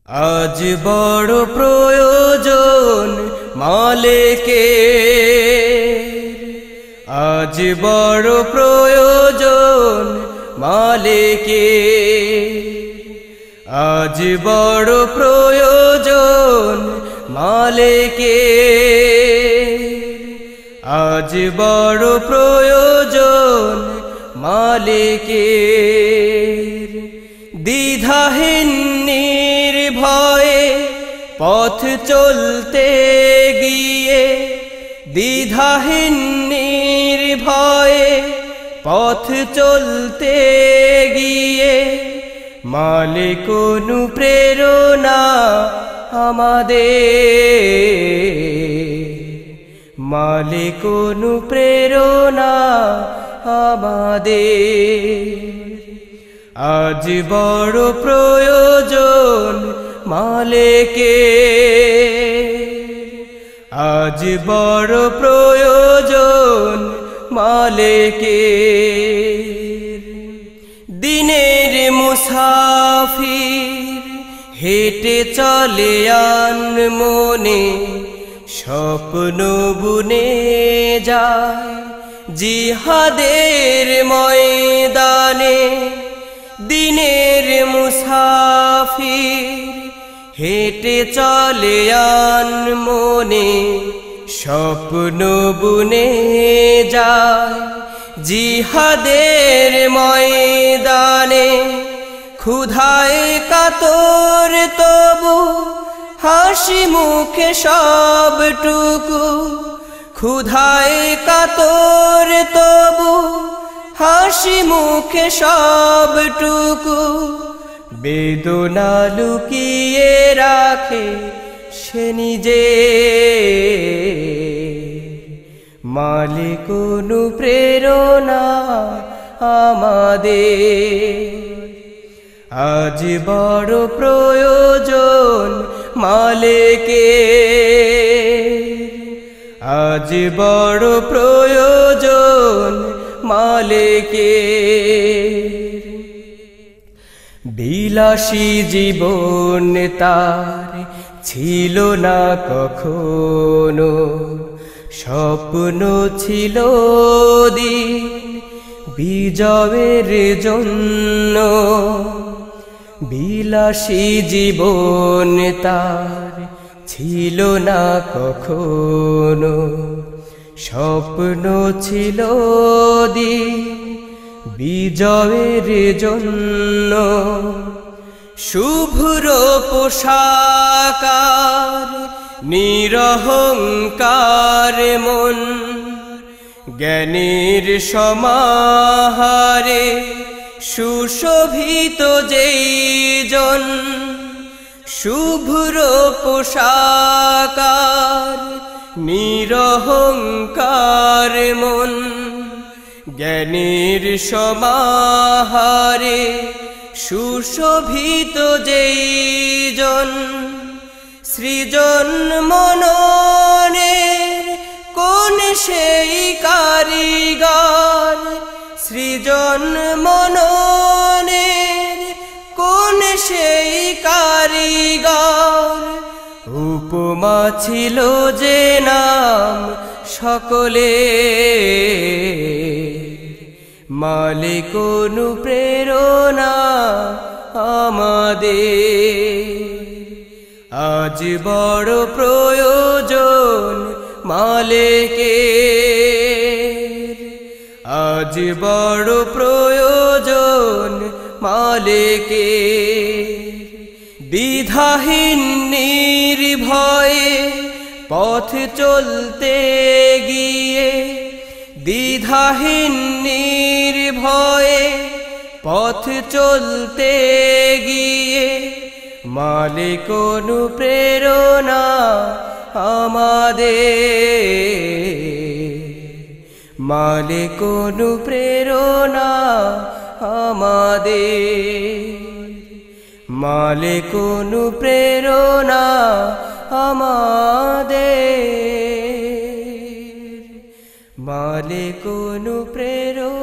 আজ বড় প্রয়োজন মালিকের, আজ বড় প্রয়োজন মালিকের, আজ বড় প্রয়োজন মালিকের, আজ বড় প্রয়োজন মালিকের। দ্বিধাহীন নির্ভয়ে পথ চলতে গিয়ে, দ্বিধাহীন নির্ভয়ে পথ চলতে গিয়ে মালিক অনুপ্রেরণা আমাদের, মালিক অনুপ্রেরণা আমাদের। আজ বড় প্রয়োজন মালিকের, আজ বড় প্রয়োজন মালিকের। দিনের মুসাফির হেঁটে চলে আনমনে, স্বপ্ন বুনে যায় জিহাদের ময়দানে। দিনের মুসাফির হেঁটে চলে আনমনে, স্বপ্ন বুনে যায় জিহাদের ময়দানে। ক্ষুধায় কাতর তবু হাসি মুখে সবটুকু, ক্ষুধায় কাতর তবু হাসি মুখে সবটুকু। বেদনা লুকিয়ে রাখে সে নিজে, মালিক অনুপ্রেরণা আমাদের। আজ বড় প্রয়োজন মালিকের, আজ বড় প্রয়োজন মালিকের। বিলাসী জীবন তার ছিল না কখনো, স্বপ্ন ছিল দিন বিজয়ের জন্য। বিলাসী জীবন তার ছিল না কখনো, স্বপ্ন ছিল দিন বিজয়ের জন্য। শুভ্র পোশাকার নিরহংকার মন, জ্ঞানের সমাহারে সুশোভিত যেই জন। শুভ্র পোশাকার নিরহংকার মন, জ্ঞানের সমাহারে সুশোভিত যেই জন। সৃজন মননের কোন সেই কারিগর, সৃজন মননের কোন সেই কারিগর। উপমা ছিল যে নাম সকলে, মালিক অনুপ্রেরণা আমাদের। আজ বড় প্রয়োজন মালিকের, আজ বড় প্রয়োজন মালিকের। দ্বিধাহীন নির্ভয়ে পথ চলতে গিয়ে, দ্বিধাহীন নির্ভয়ে পথ চলতে গিয়ে মালিক অনুপ্রেরণা আমাদের, মালিক অনুপ্রেরণা আমাদের, মালিক অনুপ্রেরণা আমাদের, মালিক অনুপ্রেরণা।